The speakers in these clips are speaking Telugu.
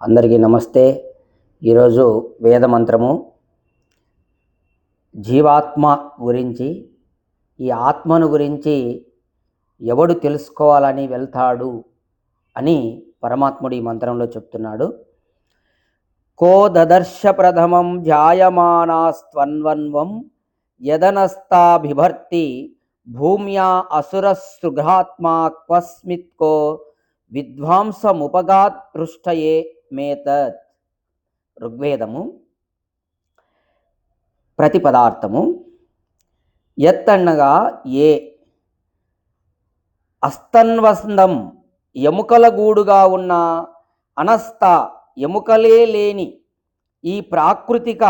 అందరికీ నమస్తే. ఈరోజు వేదమంత్రము జీవాత్మ గురించి, ఈ ఆత్మను గురించి ఎవడు తెలుసుకోవాలని వెళ్తాడు అని పరమాత్ముడు ఈ మంత్రంలో చెప్తున్నాడు. కో దదర్శ ప్రథమం జాయమానాస్త్వన్వన్వం యదనస్తా బిభర్తి భూమ్యా అసురసృఘాత్మా క్వస్మిత్కో విద్వాంసముపగాత్ పృష్టయే మేతత్. ఋగ్వేదము ప్రతిపదార్థము. యత్ అనగా ఏ, అస్తన్వస్తం ఎముకల గూడుగా ఉన్న, అనస్త ఎముకలే లేని ఈ ప్రాకృతిక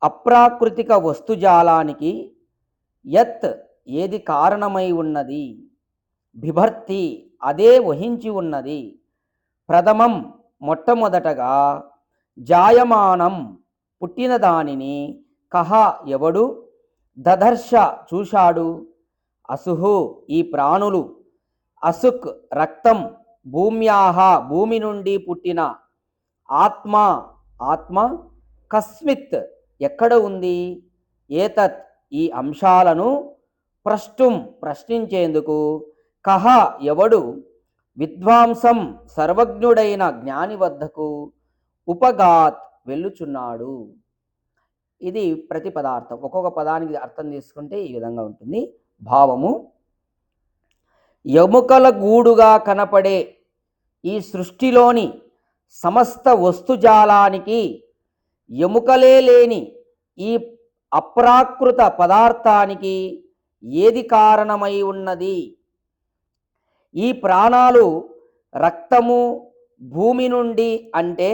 అప్రాకృతిక వస్తుజాలానికి యత్ ఏది కారణమై ఉన్నది, బిభర్తి అదే వహించి ఉన్నది, ప్రథమం మొట్టమొదటగా, జాయమానం పుట్టిన దానిని, కహ ఎవడు, దదర్శ చూశాడు, అసుహు ఈ ప్రాణులు, అసుక్ రక్తం, భూమ్యాహ భూమి నుండి పుట్టిన, ఆత్మ ఆత్మ, కస్మిత్ ఎక్కడ ఉంది, ఏతత్ ఈ అంశాలను, ప్రష్టుం ప్రశ్నించేందుకు, కహ ఎవడు, విద్వాంసం సర్వజ్ఞుడైన జ్ఞాని వద్దకు, ఉపగాత్ వెళ్ళుచున్నాడు. ఇది ప్రతిపదార్థం. ఒక్కొక్క పదానికి అర్థం తీసుకుంటే ఈ విధంగా ఉంటుంది. భావము: ఎముకల గూడుగా కనపడే ఈ సృష్టిలోని సమస్త వస్తుజాలానికి, ఎముకలే లేని ఈ అప్రాకృత పదార్థానికి ఏది కారణమై ఉన్నది? ఈ ప్రాణాలు రక్తము, భూమి నుండి అంటే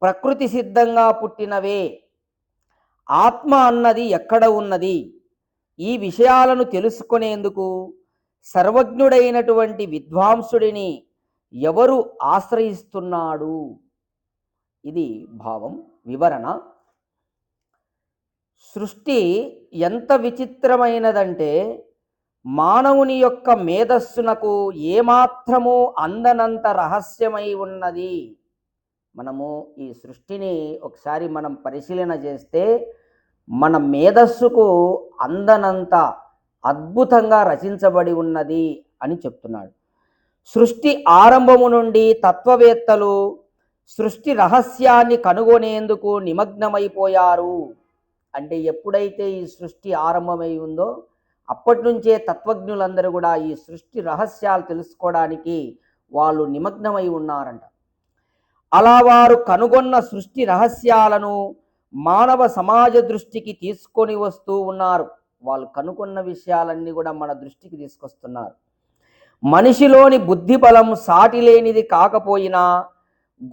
ప్రకృతి సిద్ధంగా పుట్టినవే. ఆత్మ అన్నది ఎక్కడ ఉన్నది? ఈ విషయాలను తెలుసుకునేందుకు సర్వజ్ఞుడైనటువంటి విద్వాంసుడిని ఎవరు ఆశ్రయిస్తున్నాడు? ఇది భావం. వివరణ: సృష్టి ఎంత విచిత్రమైనదంటే, మానవుని యొక్క మేధస్సునకు ఏమాత్రము అందనంత రహస్యమై ఉన్నది. మనము ఈ సృష్టిని ఒకసారి మనం పరిశీలన చేస్తే, మన మేధస్సుకు అందనంత అద్భుతంగా రచించబడి ఉన్నది అని చెప్తున్నాడు. సృష్టి ఆరంభము నుండి తత్వవేత్తలు సృష్టి రహస్యాన్ని కనుగొనేందుకు నిమగ్నమైపోయారు. అంటే ఎప్పుడైతే ఈ సృష్టి ఆరంభమై ఉందో అప్పటి నుంచే తత్వజ్ఞులందరూ కూడా ఈ సృష్టి రహస్యాలు తెలుసుకోవడానికి వాళ్ళు నిమగ్నమై ఉన్నారంట. అలా వారు కనుగొన్న సృష్టి రహస్యాలను మానవ సమాజ దృష్టికి తీసుకొని వస్తూ ఉన్నారు. వాళ్ళు కనుగొన్న విషయాలన్నీ కూడా మన దృష్టికి తీసుకొస్తున్నారు. మనిషిలోని బుద్ధి బలం సాటి లేనిది కాకపోయినా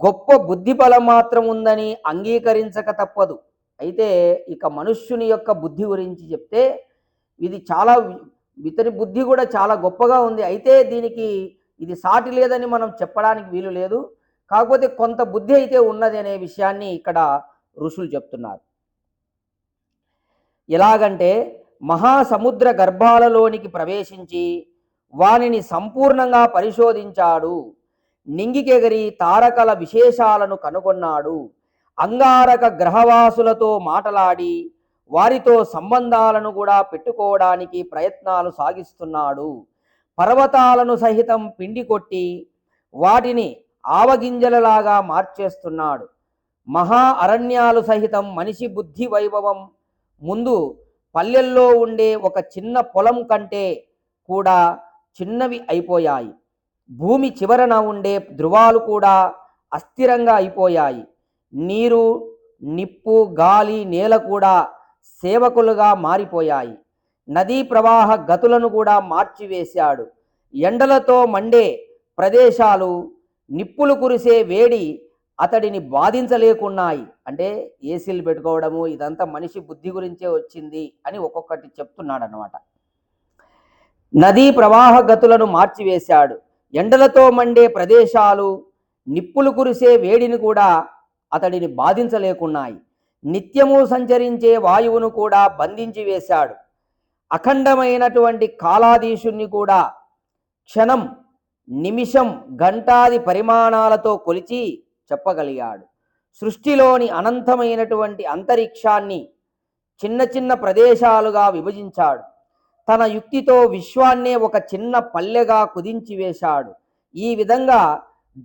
గొప్ప బుద్ధి బలం మాత్రం ఉందని అంగీకరించక తప్పదు. అయితే ఇక మనుష్యుని యొక్క బుద్ధి గురించి చెప్తే, ఇతని బుద్ధి కూడా చాలా గొప్పగా ఉంది. అయితే దీనికి ఇది సాటి లేదని మనం చెప్పడానికి వీలు లేదు. కాకపోతే కొంత బుద్ధి అయితే ఉన్నది అనే విషయాన్ని ఇక్కడ ఋషులు చెప్తున్నారు. ఎలాగంటే, మహాసముద్ర గర్భాలలోనికి ప్రవేశించి వానిని సంపూర్ణంగా పరిశోధించాడు. నింగికెగరి తారకల విశేషాలను కనుగొన్నాడు. అంగారక గ్రహవాసులతో మాటలాడి వారితో సంబంధాలను కూడా పెట్టుకోవడానికి ప్రయత్నాలు సాగిస్తున్నాడు. పర్వతాలను సహితం పిండి కొట్టి వాటిని ఆవగింజలలాగా మార్చేస్తున్నాడు. మహా అరణ్యాలు సహితం మనిషి బుద్ధి వైభవం ముందు పల్లెల్లో ఉండే ఒక చిన్న పొలం కంటే కూడా చిన్నవి అయిపోయాయి. భూమి చివరన ఉండే ధృవాలు కూడా అస్థిరంగా అయిపోయాయి. నీరు, నిప్పు, గాలి, నేల కూడా సేవకులుగా మారిపోయాయి. నదీ ప్రవాహ గతులను కూడా మార్చివేశాడు. ఎండలతో మండే ప్రదేశాలు, నిప్పులు కురిసే వేడి అతడిని బాధించలేకున్నాయి. అంటే ఏసీలు పెట్టుకోవడము ఇదంతా మనిషి బుద్ధి గురించే వచ్చింది అని ఒక్కొక్కటి చెప్తున్నాడు అన్నమాట. నదీ ప్రవాహ గతులను మార్చివేశాడు. ఎండలతో మండే ప్రదేశాలు, నిప్పులు కురిసే వేడిని కూడా అతడిని బాధించలేకున్నాయి. నిత్యము సంచరించే వాయువును కూడా బంధించి వేశాడు. అఖండమైనటువంటి కాలాధీశుణ్ణి కూడా క్షణం, నిమిషం, గంటాది పరిమాణాలతో కొలిచి చెప్పగలిగాడు. సృష్టిలోని అనంతమైనటువంటి అంతరిక్షాన్ని చిన్న చిన్న ప్రదేశాలుగా విభజించాడు. తన యుక్తితో విశ్వాన్నే ఒక చిన్న పల్లెగా కుదించి వేశాడు. ఈ విధంగా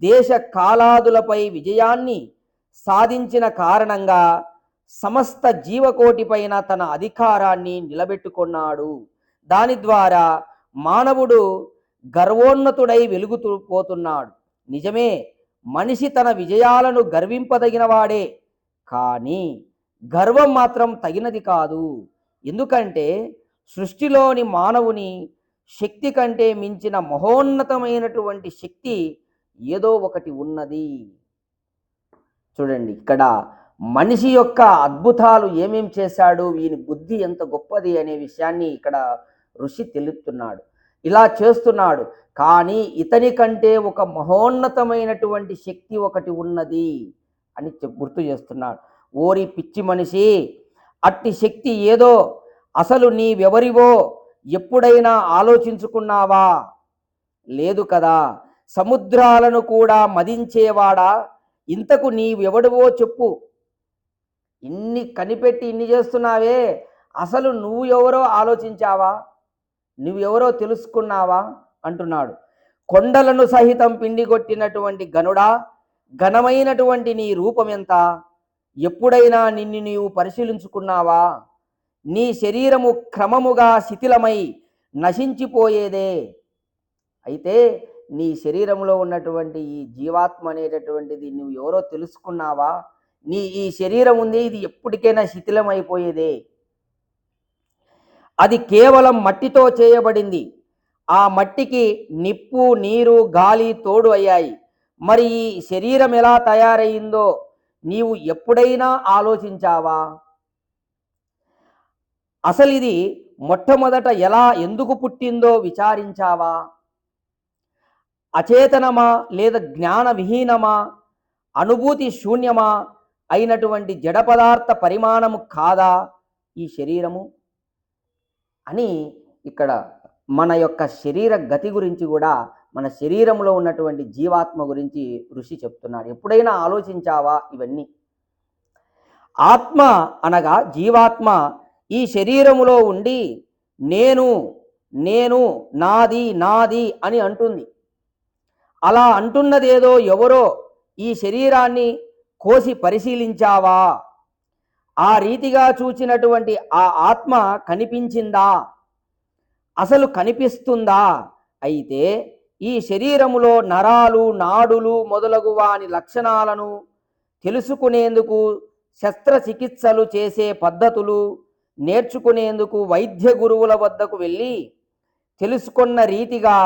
దేశ కాలాదులపై విజయాన్ని సాధించిన కారణంగా సమస్త జీవకోటిపైన తన అధికారాన్ని నిలబెట్టుకున్నాడు. దాని ద్వారా మానవుడు గర్వోన్నతుడై వెలుగుతూ పోతున్నాడు. నిజమే, మనిషి తన విజయాలను గర్వింపదగినవాడే, కానీ గర్వం మాత్రం తగినది కాదు. ఎందుకంటే సృష్టిలోని మానవుని శక్తి కంటే మించిన మహోన్నతమైనటువంటి శక్తి ఏదో ఒకటి ఉన్నది. చూడండి, ఇక్కడ మనిషి యొక్క అద్భుతాలు ఏమేం చేశాడు, వీని బుద్ధి ఎంత గొప్పది అనే విషయాన్ని ఇక్కడ ఋషి తెలుపుతున్నాడు. ఇలా చేస్తున్నాడు, కానీ ఇతని కంటే ఒక మహోన్నతమైనటువంటి శక్తి ఒకటి ఉన్నది అని గుర్తు చేస్తున్నాడు. ఓరి పిచ్చి మనిషి, అట్టి శక్తి ఏదో అసలు నీవెవరివో ఎప్పుడైనా ఆలోచించుకున్నావా? లేదు కదా. సముద్రాలను కూడా మదించేవాడా, ఇంతకు నీవెవడివో చెప్పు. ఇన్ని కనిపెట్టి ఇన్ని చేస్తున్నావే, అసలు నువ్వు ఎవరో ఆలోచించావా? నువ్వెవరో తెలుసుకున్నావా అంటున్నాడు. కొండలను సహితం పిండిగొట్టినటువంటి గనుడా, ఘనమైనటువంటి నీ రూపం ఎంత? ఎప్పుడైనా నిన్ను నీవు పరిశీలించుకున్నావా? నీ శరీరము క్రమముగా శిథిలమై నశించిపోయేదే. అయితే నీ శరీరంలో ఉన్నటువంటి ఈ జీవాత్మ అనేటటువంటిది నువ్వు ఎవరో తెలుసుకున్నావా? నీ ఈ శరీరం ఉంది, ఇది ఎప్పటికైనా శిథిలమైపోయేదే. అది కేవలం మట్టితో చేయబడింది. ఆ మట్టికి నిప్పు, నీరు, గాలి తోడు అయ్యాయి. మరి ఈ శరీరం ఎలా తయారయ్యిందో నీవు ఎప్పుడైనా ఆలోచించావా? అసలు ఇది మొట్టమొదట ఎలా ఎందుకు పుట్టిందో విచారించావా? అచేతనమా లేదా జ్ఞాన విహీనమా, అనుభూతి శూన్యమా అయినటువంటి జడ పదార్థ పరిమాణము కాదా ఈ శరీరము అని ఇక్కడ మన యొక్క శరీర గతి గురించి కూడా, మన శరీరంలో ఉన్నటువంటి జీవాత్మ గురించి ఋషి చెప్తున్నాడు. ఎప్పుడైనా ఆలోచించావా ఇవన్నీ? ఆత్మ అనగా జీవాత్మ ఈ శరీరములో ఉండి నేను నేను నాది నాది అని అంటుంది. అలా అంటున్నదేదో ఎవరో ఈ శరీరాన్ని కోసి పరిశీలించావా? ఆ రీతిగా చూచినటువంటి ఆ ఆత్మ కనిపించిందా? అసలు కనిపిస్తుందా? అయితే ఈ శరీరములో నరాలు, నాడులు మొదలగు వాని లక్షణాలను తెలుసుకునేందుకు శస్త్రచికిత్సలు చేసే పద్ధతులు నేర్చుకునేందుకు వైద్య గురువుల వద్దకు వెళ్ళి తెలుసుకున్న రీతిగా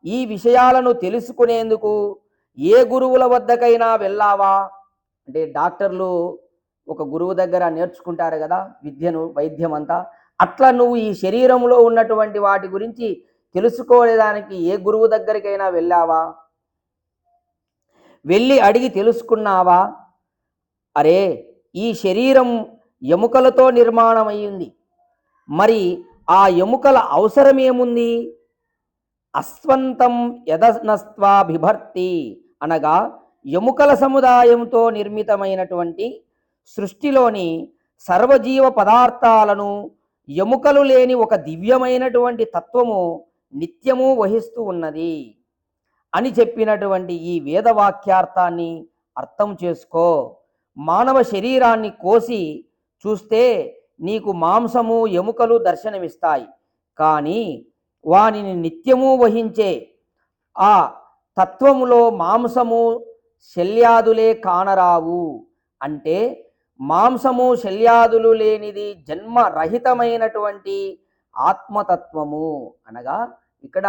ఈ విషయాలను తెలుసుకునేందుకు ఏ గురువుల వద్దకైనా వెళ్ళావా? అంటే డాక్టర్లు ఒక గురువు దగ్గర నేర్చుకుంటారు కదా విద్యను, వైద్యం అంతా. అట్లా నువ్వు ఈ శరీరంలో ఉన్నటువంటి వాటి గురించి తెలుసుకోలేదానికి ఏ గురువు దగ్గరికైనా వెళ్ళావా? వెళ్ళి అడిగి తెలుసుకున్నావా? అరే, ఈ శరీరం ఎముకలతో నిర్మాణం అయ్యింది. మరి ఆ ఎముకల అవసరం ఏముంది? అస్వంతం యదనస్త్వా బిభర్తి అనగా ఎముకల సముదాయంతో నిర్మితమైనటువంటి సృష్టిలోని సర్వజీవ పదార్థాలను ఎముకలు లేని ఒక దివ్యమైనటువంటి తత్వము నిత్యము వహిస్తూ ఉన్నది అని చెప్పినటువంటి ఈ వేదవాక్యార్థాన్ని అర్థం చేసుకో. మానవ శరీరాన్ని కోసి చూస్తే నీకు మాంసము, ఎముకలు దర్శనమిస్తాయి. కానీ వానిని నిత్యము వహించే ఆ తత్వములో మాంసము, శల్యాదులే కానరావు. అంటే మాంసము, శల్యాదులు లేనిది జన్మరహితమైనటువంటి ఆత్మతత్వము. అనగా ఇక్కడ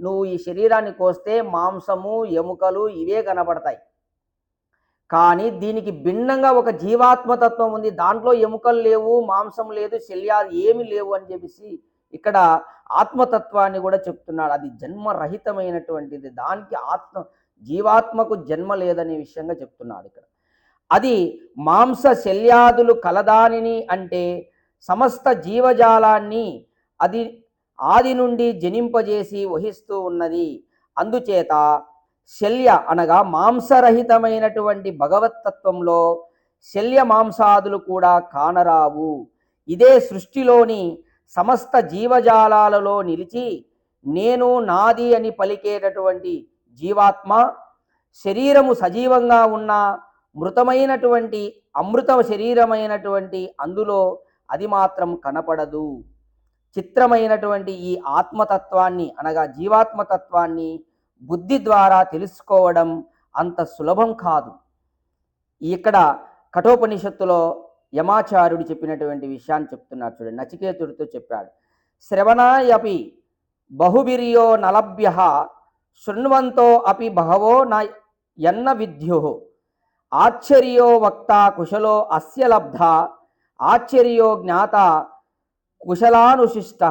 నువ్వు ఈ శరీరాన్ని కోస్తే మాంసము, ఎముకలు ఇవే కనబడతాయి. కానీ దీనికి భిన్నంగా ఒక జీవాత్మతత్వం ఉంది. దాంట్లో ఎముకలు లేవు, మాంసం లేదు, శల్యాలు ఏమి లేవు అని చెప్పేసి ఇక్కడ ఆత్మతత్వాన్ని కూడా చెప్తున్నాడు. అది జన్మరహితమైనటువంటిది. దానికి జీవాత్మకు జన్మ లేదనే విషయంగా చెప్తున్నాడు ఇక్కడ. అది మాంస శల్యాదులు కలదానిని అంటే సమస్త జీవజాలాన్ని అది ఆది నుండి జనింపజేసి వహిస్తూ ఉన్నది. అందుచేత శల్య అనగా మాంసరహితమైనటువంటి భగవత్తత్వంలో శల్య మాంసాదులు కూడా కానరావు. ఇదే సృష్టిలోని సమస్త జీవజాలాలలో నిలిచి నేను నాది అని పలికేటటువంటి జీవాత్మ, శరీరము సజీవంగా ఉన్న మృతమైనటువంటి అమృత శరీరమైనటువంటి అందులో అది మాత్రం కనపడదు. చిత్రమైనటువంటి ఈ ఆత్మతత్వాన్ని అనగా జీవాత్మతత్వాన్ని బుద్ధి ద్వారా తెలుసుకోవడం అంత సులభం కాదు. ఇక్కడ కఠోపనిషత్తులో యమాచార్యుడు చెప్పినటువంటి విషయాన్ని చెప్తున్నాడు చూడండి. నచికేతుడితో చెప్పాడు, శ్రవణాయపి బహుబిర్యో నలభ్య శృణ్వంతో అపి బహవో యన్న విద్యు ఆశ్చర్యో వక్త కుశలో అస్య లబ్ధ ఆశ్చర్యో జ్ఞాత కుశలానుశిష్ట.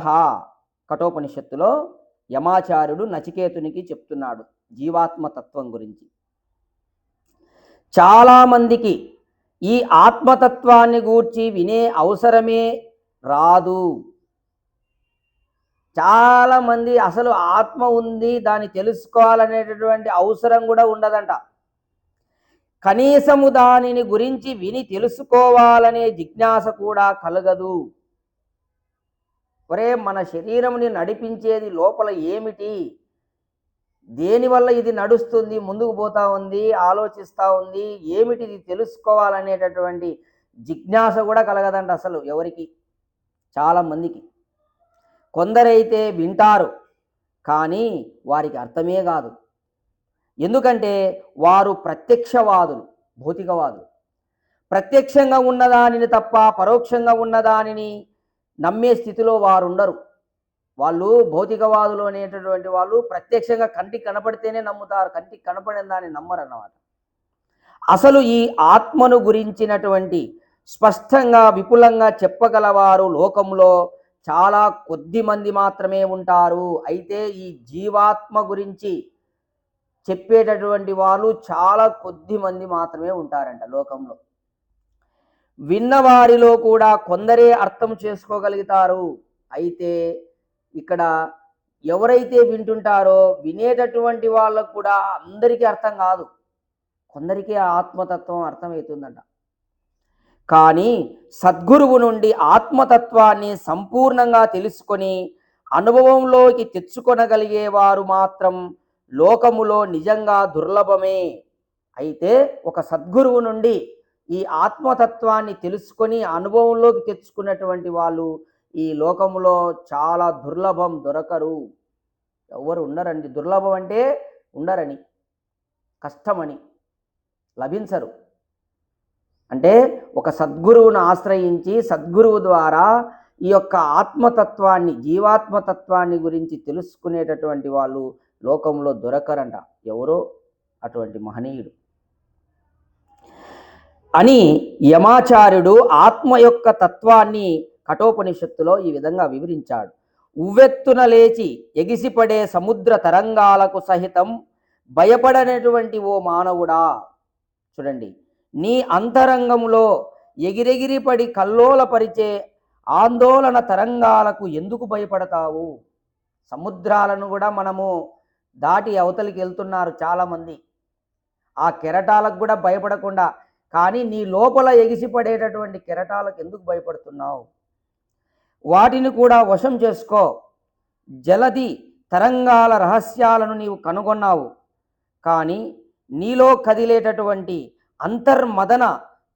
కఠోపనిషత్తులో యమాచార్యుడు నచికేతునికి చెప్తున్నాడు జీవాత్మతత్వం గురించి. చాలామందికి ఈ ఆత్మతత్వాన్ని గూర్చి వినే అవసరమే రాదు. చాలామంది అసలు ఆత్మ ఉంది, దాన్ని తెలుసుకోవాలనేటటువంటి అవసరం కూడా ఉండదంట. కనీసము దానిని గురించి విని తెలుసుకోవాలనే జిజ్ఞాస కూడా కలగదు. ఒరే, మన శరీరంని నడిపించేది లోపల ఏమిటి, దేనివల్ల ఇది నడుస్తుంది, ముందుకు పోతా ఉంది, ఆలోచిస్తూ ఉంది, ఏమిటిది తెలుసుకోవాలనేటటువంటి జిజ్ఞాస కూడా కలగదంట అసలు ఎవరికి. చాలామందికి కొందరైతే వింటారు కానీ వారికి అర్థమే కాదు. ఎందుకంటే వారు ప్రత్యక్షవాదులు, భౌతికవాదులు. ప్రత్యక్షంగా ఉన్నదానిని తప్ప పరోక్షంగా ఉన్నదానిని నమ్మే స్థితిలో వారు ఉండరు. వాళ్ళు భౌతికవాదులు అనేటటువంటి వాళ్ళు ప్రత్యక్షంగా కంటికి కనపడితేనే నమ్ముతారు, కంటికి కనపడిన దాన్ని నమ్మరు అన్నమాట. అసలు ఈ ఆత్మను గురించినటువంటి స్పష్టంగా విపులంగా చెప్పగలవారు లోకంలో చాలా కొద్ది మంది మాత్రమే ఉంటారు. అయితే ఈ జీవాత్మ గురించి చెప్పేటటువంటి వాళ్ళు చాలా కొద్ది మంది మాత్రమే ఉంటారంట లోకంలో. విన్నవారిలో కూడా కొందరే అర్థం చేసుకోగలుగుతారు. అయితే ఇక్కడ ఎవరైతే వింటుంటారో వినేటటువంటి వాళ్ళకు కూడా అందరికీ అర్థం కాదు, కొందరికీ ఆత్మతత్వం అర్థమవుతుందంట. కానీ సద్గురువు నుండి ఆత్మతత్వాన్ని సంపూర్ణంగా తెలుసుకొని అనుభవంలోకి తెచ్చుకొనగలిగేవారు మాత్రం లోకములో నిజంగా దుర్లభమే. అయితే ఒక సద్గురువు నుండి ఈ ఆత్మతత్వాన్ని తెలుసుకొని అనుభవంలోకి తెచ్చుకున్నటువంటి వాళ్ళు ఈ లోకములో చాలా దుర్లభం, దొరకరు. ఎవరు ఉండరండి. దుర్లభం అంటే ఉండరని, కష్టమని, లభించరు. అంటే ఒక సద్గురువును ఆశ్రయించి సద్గురువు ద్వారా ఈ యొక్క ఆత్మతత్వాన్ని, జీవాత్మతత్వాన్ని గురించి తెలుసుకునేటటువంటి వాళ్ళు లోకంలో దొరకరంట. ఎవరో అటువంటి మహనీయుడు అని యమాచార్యుడు ఆత్మ యొక్క తత్వాన్ని కఠోపనిషత్తులో ఈ విధంగా వివరించాడు. ఉవ్వెత్తున లేచి ఎగిసిపడే సముద్ర తరంగాలకు సహితం భయపడనటువంటి ఓ మానవుడా, చూడండి, నీ అంతరంగంలో ఎగిరెగిరిపడి కల్లోలపరిచే ఆందోళన తరంగాలకు ఎందుకు భయపడతావు? సముద్రాలను కూడా మనము దాటి అవతలికి వెళ్తున్నారు చాలామంది, ఆ కెరటాలకు కూడా భయపడకుండా. కానీ నీ లోపల ఎగిసిపడేటటువంటి కెరటాలకు ఎందుకు భయపడుతున్నావు? వాటిని కూడా వశం చేసుకో. జలది తరంగాల రహస్యాలను నీవు కనుగొన్నావు, కానీ నీలో కదిలేటటువంటి అంతర్మదన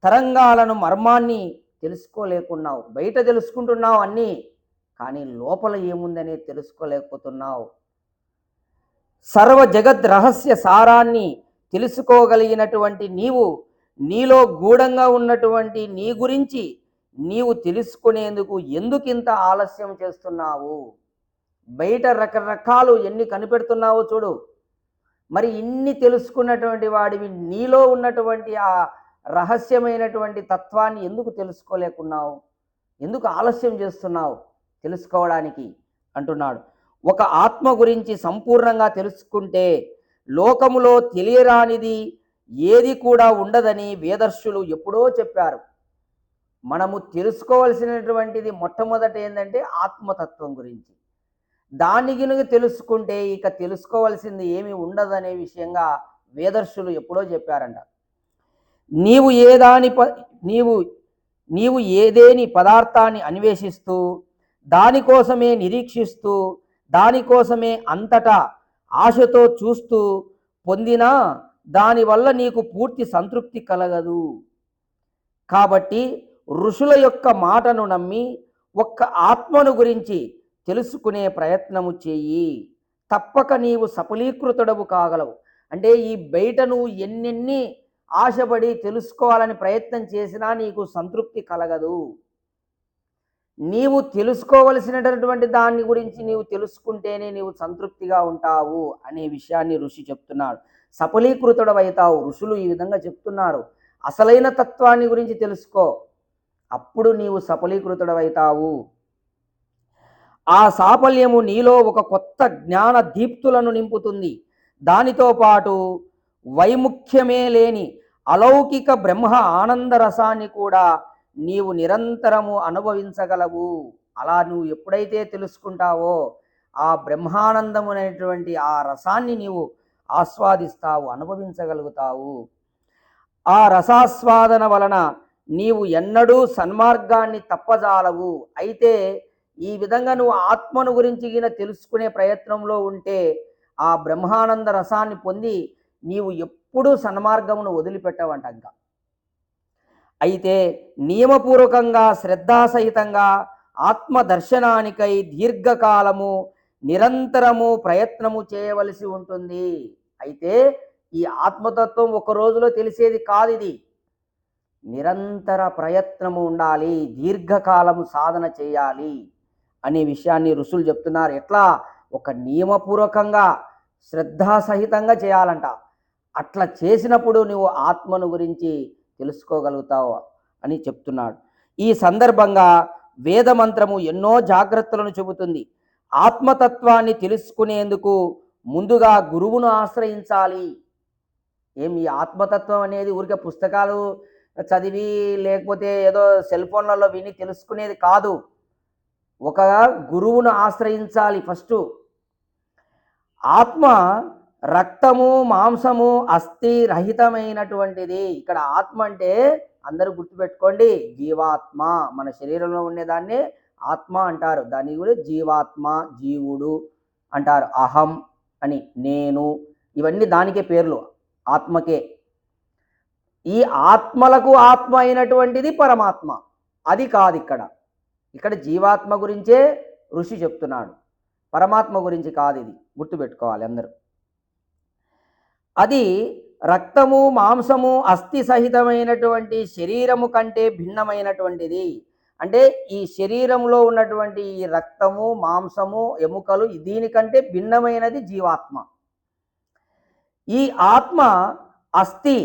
తరంగాలను మర్మాన్ని తెలుసుకోలేకున్నావు. బయట తెలుసుకుంటున్నావు అన్నీ, కానీ లోపల ఏముందనే తెలుసుకోలేకపోతున్నావు. సర్వ జగత్ రహస్య సారాన్ని తెలుసుకోగలిగినటువంటి నీవు నీలో గూఢంగా ఉన్నటువంటి నీ గురించి నీవు తెలుసుకునేందుకు ఎందుకింత ఆలస్యం చేస్తున్నావు? బయట రకరకాలు ఎన్ని కనిపెడుతున్నావో చూడు. మరి ఇన్ని తెలుసుకున్నటువంటి వాడివి నీలో ఉన్నటువంటి ఆ రహస్యమైనటువంటి తత్వాన్ని ఎందుకు తెలుసుకోలేకున్నావు? ఎందుకు ఆలస్యం చేస్తున్నావు తెలుసుకోవడానికి అంటున్నాడు. ఒక ఆత్మ గురించి సంపూర్ణంగా తెలుసుకుంటే లోకములో తెలియరానిది ఏది కూడా ఉండదని వేదర్షులు ఎప్పుడో చెప్పారు. మనము తెలుసుకోవలసినటువంటిది మొట్టమొదట ఏంటంటే ఆత్మతత్వం గురించి. దాన్ని గినుక తెలుసుకుంటే ఇక తెలుసుకోవాల్సింది ఏమి ఉండదనే విషయంగా వేదర్షులు ఎప్పుడో చెప్పారంట. నీవు ఏదాని ప నీవు నీవు ఏదేని పదార్థాన్ని అన్వేషిస్తూ, దానికోసమే నిరీక్షిస్తూ, దానికోసమే అంతటా ఆశతో చూస్తూ పొందినా దానివల్ల నీకు పూర్తి సంతృప్తి కలగదు. కాబట్టి ఋషుల యొక్క మాటను నమ్మి ఒక్క ఆత్మను గురించి తెలుసుకునే ప్రయత్నము చెయ్యి. తప్పక నీవు సఫలీకృతుడవు కాగలవు. అంటే ఈ బయట నువ్వు ఎన్నెన్ని ఆశపడి తెలుసుకోవాలని ప్రయత్నం చేసినా నీకు సంతృప్తి కలగదు. నీవు తెలుసుకోవలసినటువంటి దాన్ని గురించి నీవు తెలుసుకుంటేనే నీవు సంతృప్తిగా ఉంటావు అనే విషయాన్ని ఋషి చెప్తున్నాడు. సఫలీకృతుడవైతావు. ఋషులు ఈ విధంగా చెప్తున్నారు. అసలైన తత్వాన్ని గురించి తెలుసుకో, అప్పుడు నీవు సఫలీకృతుడవైతావు. ఆ సాఫల్యము నీలో ఒక కొత్త జ్ఞాన దీప్తులను నింపుతుంది. దానితో పాటు వైముఖ్యమే లేని అలౌకిక బ్రహ్మ ఆనంద రసాన్ని కూడా నీవు నిరంతరము అనుభవించగలవు. అలా నువ్వు ఎప్పుడైతే తెలుసుకుంటావో ఆ బ్రహ్మానందము అనేటువంటి ఆ రసాన్ని నీవు ఆస్వాదిస్తావు, అనుభవించగలుగుతావు. ఆ రసాస్వాదన వలన నీవు ఎన్నడూ సన్మార్గాన్ని తప్పజాలవు. అయితే ఈ విధంగా నువ్వు ఆత్మను గురించి గిన తెలుసుకునే ప్రయత్నంలో ఉంటే ఆ బ్రహ్మానంద రసాన్ని పొంది నీవు ఎప్పుడూ సన్మార్గమును వదిలిపెట్టవంట. ఇంకా అయితే నియమపూర్వకంగా శ్రద్ధాసహితంగా ఆత్మ దర్శనానికై దీర్ఘకాలము నిరంతరము ప్రయత్నము చేయవలసి ఉంటుంది. అయితే ఈ ఆత్మతత్వం ఒక రోజులో తెలిసేది కాదు. ఇది నిరంతర ప్రయత్నము ఉండాలి, దీర్ఘకాలము సాధన చేయాలి అనే విషయాన్ని ఋషులు చెప్తున్నారు. ఎట్లా? ఒక నియమపూర్వకంగా శ్రద్ధాసహితంగా చేయాలంట. అట్లా చేసినప్పుడు నువ్వు ఆత్మను గురించి తెలుసుకోగలుగుతావు అని చెప్తున్నాడు. ఈ సందర్భంగా వేదమంత్రము ఎన్నో జాగ్రత్తలను చెబుతుంది. ఆత్మతత్వాన్ని తెలుసుకునేందుకు ముందుగా గురువును ఆశ్రయించాలి. ఈ ఆత్మతత్వం అనేది ఊరికే పుస్తకాలు చదివి లేకపోతే ఏదో సెల్ ఫోన్లలో విని తెలుసుకునేది కాదు. ఒక గురువును ఆశ్రయించాలి ఫస్ట్. ఆత్మ రక్తము మాంసము అస్థి రహితమైనటువంటిది. ఇక్కడ ఆత్మ అంటే అందరూ గుర్తుపెట్టుకోండి, జీవాత్మ. మన శరీరంలో ఉండేదాన్ని ఆత్మ అంటారు. దాన్ని కూడా జీవాత్మ, జీవుడు అంటారు. అహం అని, నేను, ఇవన్నీ దానికే పేర్లు, ఆత్మకే. ఈ ఆత్మలకు ఆత్మ అయినటువంటిది పరమాత్మ. అది కాదు ఇక్కడ. ఇక్కడ జీవాత్మ గురించే ఋషి చెప్తున్నాడు, పరమాత్మ గురించి కాదు. ఇది గుర్తుపెట్టుకోవాలి అందరూ. అది రక్తము మాంసము అస్థి సహితమైనటువంటి శరీరము కంటే భిన్నమైనటువంటిది. అంటే ఈ శరీరంలో ఉన్నటువంటి ఈ రక్తము మాంసము ఎముకలు దీనికంటే భిన్నమైనది జీవాత్మ. ఈ ఆత్మ అస్థి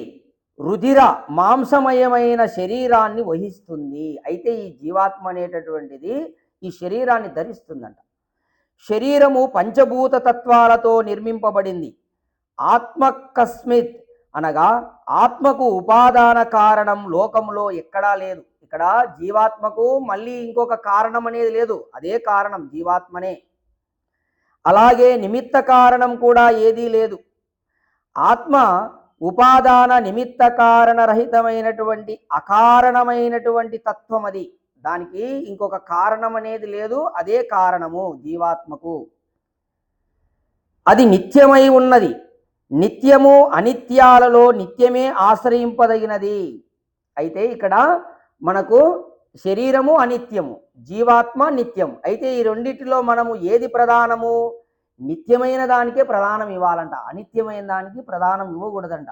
రుధిర మాంసమయమైన శరీరాన్ని వహిస్తుంది. అయితే ఈ జీవాత్మ అనేటటువంటిది ఈ శరీరాన్ని ధరిస్తుందంట. శరీరము పంచభూత తత్వాలతో నిర్మింపబడింది. ఆత్మ కస్మిత్ అనగా ఆత్మకు ఉపాదాన కారణం లోకంలో ఎక్కడా లేదు. ఇక్కడ జీవాత్మకు మళ్ళీ ఇంకొక కారణం అనేది లేదు, అదే కారణం జీవాత్మనే. అలాగే నిమిత్త కారణం కూడా ఏదీ లేదు. ఆత్మ ఉపాదాన నిమిత్త కారణ రహితమైనటువంటి అకారణమైనటువంటి తత్వం. అది, దానికి ఇంకొక కారణం అనేది లేదు, అదే కారణము జీవాత్మకు. అది నిత్యమై ఉన్నది. నిత్యము అనిత్యాలలో నిత్యమే ఆశ్రయింపదగినది. అయితే ఇక్కడ మనకు శరీరము అనిత్యము, జీవాత్మ నిత్యం. అయితే ఈ రెండిటిలో మనము ఏది ప్రధానము? నిత్యమైన దానికే ప్రధానం ఇవ్వాలంట, అనిత్యమైన దానికి ప్రధానం ఇవ్వకూడదంట.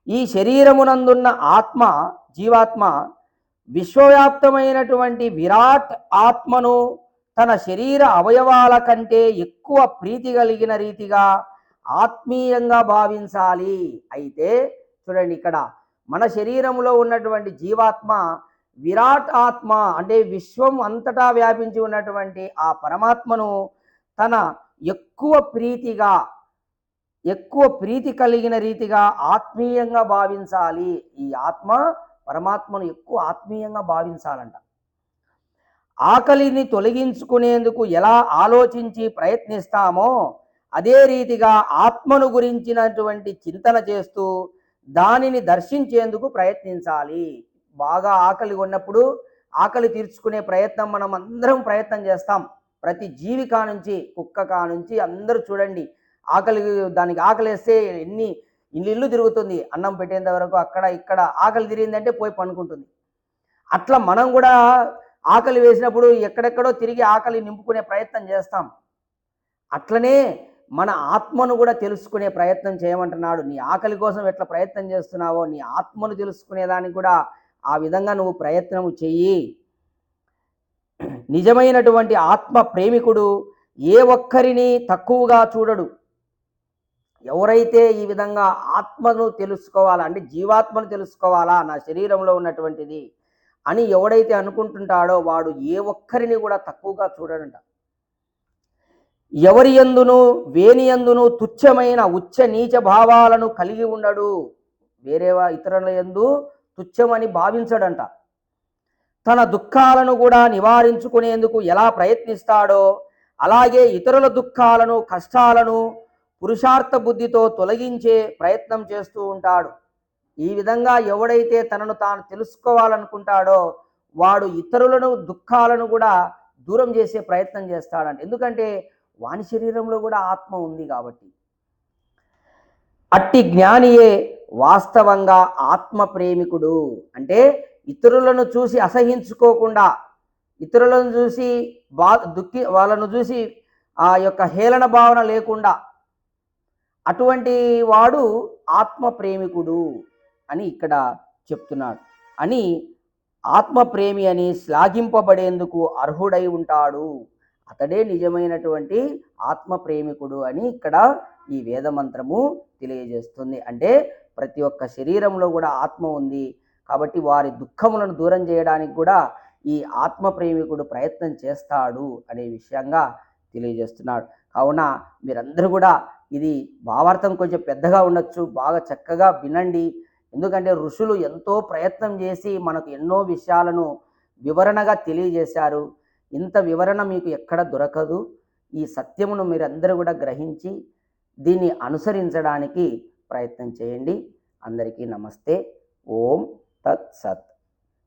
ఈ శరీరమునందున్న ఆత్మ, జీవాత్మ విశ్వవ్యాప్తమైనటువంటి విరాట్ ఆత్మను తన శరీర అవయవాల కంటే ఎక్కువ ప్రీతి కలిగిన రీతిగా ఆత్మీయంగా భావించాలి. అయితే చూడండి, ఇక్కడ మన శరీరంలో ఉన్నటువంటి జీవాత్మ విరాట్ ఆత్మ అంటే విశ్వం అంతటా వ్యాపించి ఉన్నటువంటి ఆ పరమాత్మను తన ఎక్కువ ప్రీతి కలిగిన రీతిగా ఆత్మీయంగా భావించాలి. ఈ ఆత్మ పరమాత్మను ఎక్కువ ఆత్మీయంగా భావించాలంట. ఆకలిని తొలగించుకునేందుకు ఎలా ఆలోచించి ప్రయత్నిస్తామో అదే రీతిగా ఆత్మను గురించినటువంటి చింతన చేస్తూ దానిని దర్శించేందుకు ప్రయత్నించాలి. బాగా ఆకలి ఉన్నప్పుడు ఆకలి తీర్చుకునే ప్రయత్నం మనం అందరం ప్రయత్నం చేస్తాం. ప్రతి జీవి కానుంచి కుక్క కానుంచి అందరూ చూడండి, ఆకలి, దానికి ఆకలేస్తే ఎన్ని ఇల్లు తిరుగుతుంది అన్నం పెట్టేంత వరకు, అక్కడ ఇక్కడ ఆకలి తిరిగిందంటే పోయి పనుకుంటుంది. అట్లా మనం కూడా ఆకలి వేసినప్పుడు ఎక్కడెక్కడో తిరిగి ఆకలి నింపుకునే ప్రయత్నం చేస్తాం. అట్లనే మన ఆత్మను కూడా తెలుసుకునే ప్రయత్నం చేయమంటున్నాడు. నీ ఆకలి కోసం ఎట్లా ప్రయత్నం చేస్తున్నావో నీ ఆత్మను తెలుసుకునేదానికి కూడా ఆ విధంగా నువ్వు ప్రయత్నం చెయ్యి. నిజమైనటువంటి ఆత్మ ప్రేమికుడు ఏ ఒక్కరిని తక్కువగా చూడడు. ఎవరైతే ఈ విధంగా ఆత్మను తెలుసుకోవాలా, అంటే జీవాత్మను తెలుసుకోవాలా, నా శరీరంలో ఉన్నటువంటిది అని ఎవడైతే అనుకుంటుంటాడో వాడు ఏ ఒక్కరిని కూడా తక్కువగా చూడడంట. ఎవరి యందును వేని యందును తుచ్చమైన ఉచ్చ నీచ భావాలను కలిగి ఉండడు. వేరేవా ఇతరుల యందు తుచ్చమని భావించడంట. తన దుఃఖాలను కూడా నివారించుకునేందుకు ఎలా ప్రయత్నిస్తాడో అలాగే ఇతరుల దుఃఖాలను కష్టాలను పురుషార్థ బుద్ధితో తొలగించే ప్రయత్నం చేస్తూ ఉంటాడు. ఈ విధంగా ఎవడైతే తనను తాను తెలుసుకోవాలనుకుంటాడో వాడు ఇతరులను దుఃఖాలను కూడా దూరం చేసే ప్రయత్నం చేస్తాడంట. ఎందుకంటే వాని శరీరంలో కూడా ఆత్మ ఉంది కాబట్టి. అట్టి జ్ఞానియే వాస్తవంగా ఆత్మ ప్రేమికుడు. అంటే ఇతరులను చూసి అసహించుకోకుండా, ఇతరులను చూసి వాళ్ళను చూసి ఆ యొక్క హేళన భావన లేకుండా అటువంటి వాడు ఆత్మ ప్రేమికుడు అని ఇక్కడ చెప్తున్నాడు. అని ఆత్మ ప్రేమి అని శ్లాఘింపబడేందుకు అర్హుడై ఉంటాడు. అతడే నిజమైనటువంటి ఆత్మ ప్రేమికుడు అని ఇక్కడ ఈ వేదమంత్రము తెలియజేస్తుంది. అంటే ప్రతి ఒక్క శరీరంలో కూడా ఆత్మ ఉంది కాబట్టి వారి దుఃఖములను దూరం చేయడానికి కూడా ఈ ఆత్మ ప్రేమికుడు ప్రయత్నం చేస్తాడు అనే విషయంగా తెలియజేస్తున్నాడు. కావున మీరందరూ కూడా ఇది భావార్థం కొంచెం పెద్దగా ఉండొచ్చు, బాగా చక్కగా వినండి. ఎందుకంటే ఋషులు ఎంతో ప్రయత్నం చేసి మనకు ఎన్నో విషయాలను వివరణగా తెలియజేశారు. ఇంత వివరణ మీకు ఎక్కడ దొరకదు. ఈ సత్యమును మీరందరూ కూడా గ్రహించి దీన్ని అనుసరించడానికి ప్రయత్నం చేయండి. అందరికీ నమస్తే. ఓం తత్ సత్.